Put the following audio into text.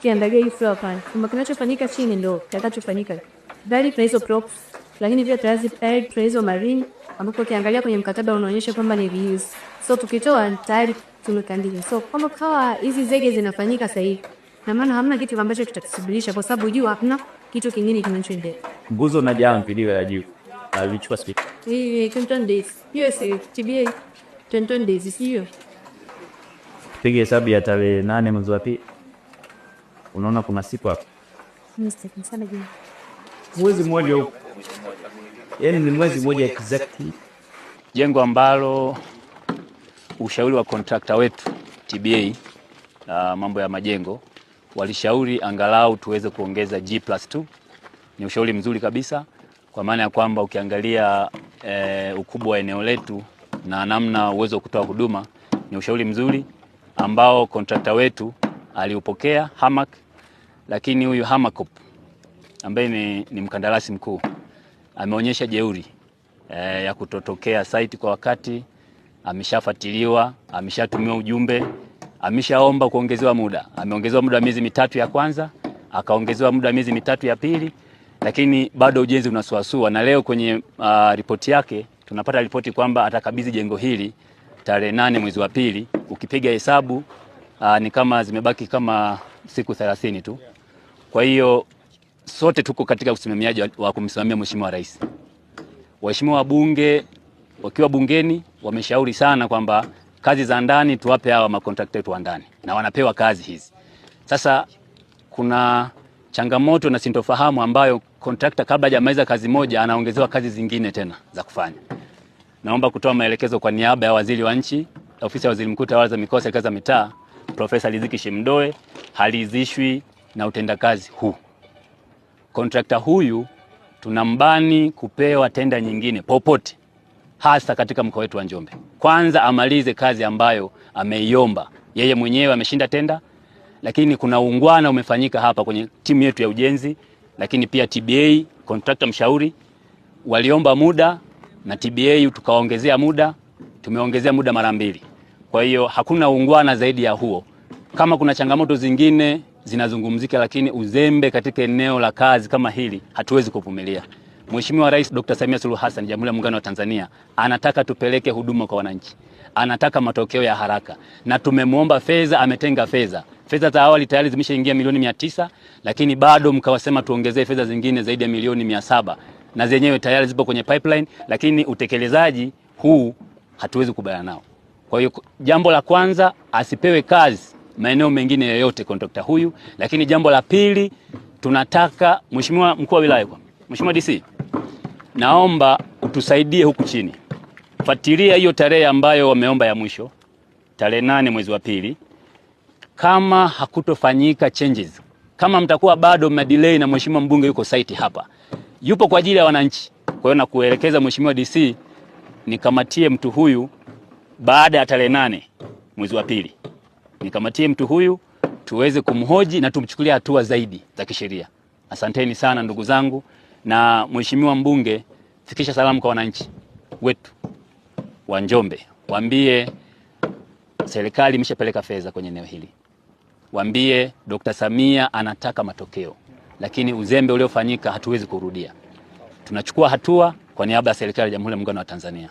tukiangalia hii floor plan, kwamba kinachofanyika chini ndio kitakachofanyika. Bali tuna hizo props, lakini pia tayari tuna hizo marine ambapo ukiangalia kwenye mkataba unaonyesha kwamba ni reuse. So tukitoa tayari tumekandika. So kama kawa hizi zege zinafanyika sahihi, na maana hamna kitu ambacho kitakisubirisha kwa sababu juu hakuna kitu kingine kinachoendelea. Nguzo na jamvi liwe la juu. Alichukua speed. 20 days. Yes, TBA 20 days hiyo. Piga hesabu ya tarehe 8 mwezi wa pili. Unaona kuna siku hapo. Mwezi mmoja huko. Yaani ni mwezi mmoja exactly. Jengo ambalo ushauri wa contractor wetu TBA mambo ya majengo walishauri angalau tuweze kuongeza G+2. Ni ushauri mzuri kabisa kwa maana ya kwamba ukiangalia ukubwa wa eneo letu na namna uwezo wa kutoa huduma, ni ushauri mzuri ambao contractor wetu aliupokea Hamac. Lakini huyu Hamacop ambaye ni mkandarasi mkuu ameonyesha jeuri ya kutotokea site kwa wakati. Ameshafuatiliwa, ameshatumiwa ujumbe, ameshaomba kuongezewa muda. Ameongezewa muda miezi 3 ya kwanza, akaongezewa muda miezi 3 ya pili, lakini bado ujenzi unasuasua. Na leo kwenye ripoti yake tunapata ripoti kwamba atakabidhi jengo hili tarehe 8 mwezi wa pili. Ukipiga hesabu ni kama zimebaki kama siku 30 tu. Kwa hiyo sote tuko katika usimamiaji wa kumsimamia Mheshimiwa Rais. Waheshimiwa wabunge wakiwa bungeni wameshauri sana kwamba kazi za ndani tuwape hawa makontrakta wetu wa ndani, na wanapewa kazi hizi. Sasa kuna changamoto na sintofahamu ambayo kontrakta kabla hajamaliza kazi moja anaongezewa kazi zingine tena za kufanya. Naomba kutoa maelekezo kwa niaba ya Waziri wa Nchi, Ofisi ya Waziri Mkuu, Tawala za Mikoa, Serikali za Mitaa, Profesa Riziki Shemdoe halizishwi na utendakazi huu. Kontrakta huyu tunambani kupewa tenda nyingine popote, hasa katika mkoa wetu wa Njombe. Kwanza amalize kazi ambayo ameiomba yeye mwenyewe, ameshinda tenda, lakini kuna ungwana umefanyika hapa kwenye timu yetu ya ujenzi, lakini pia TBA contractor mshauri waliomba muda na TBA tukaongezea muda, tumeongezea muda mara 2. Kwa hiyo hakuna ungwana zaidi ya huo. Kama kuna changamoto zingine zinazungumzika, lakini uzembe katika eneo la kazi kama hili hatuwezi kuvumilia. Mheshimiwa Rais Dr. Samia Suluhu Hassan, Jamhuri ya Muungano wa Tanzania, anataka tupeleke huduma kwa wananchi. Anataka matokeo ya haraka. Na tumemuomba fedha, ametenga fedha. Fedha za awali tayari zimeshaingia milioni 900, lakini bado mkawasema tuongezee fedha zingine zaidi ya milioni 700. Na zenyewe tayari zipo kwenye pipeline, lakini utekelezaji huu hatuwezi kubaliana nao. Kwa hiyo jambo la kwanza, asipewe kazi maeneo mengine yoyote kontrakta huyu. Lakini jambo la pili, tunataka Mheshimiwa Mkuu wa Wilaya, Mheshimiwa DC, naomba utusaidie huku chini. Fuatilia hiyo tarehe ambayo wameomba ya mwisho, tarehe 8 mwezi wa pili. Kama hakutofanyika changes, kama mtakuwa bado mnadelay na Mheshimiwa mbunge yuko site hapa, yupo kwa ajili ya wananchi. Kwa hiyo na kuelekeza Mheshimiwa DC nikamatie mtu huyu baada ya tarehe 8 mwezi wa pili. Nikamatie mtu huyu tuweze kumhoji na tumchukulie hatua zaidi za kisheria. Asanteni sana ndugu zangu, na Mheshimiwa mbunge, fikisha salamu kwa wananchi wetu wa Njombe. Waambie serikali imeshapeleka fedha kwenye eneo hili. Waambie Dr. Samia anataka matokeo, lakini uzembe uliofanyika hatuwezi kurudia. Tunachukua hatua kwa niaba ya serikali ya Jamhuri ya Muungano wa Tanzania.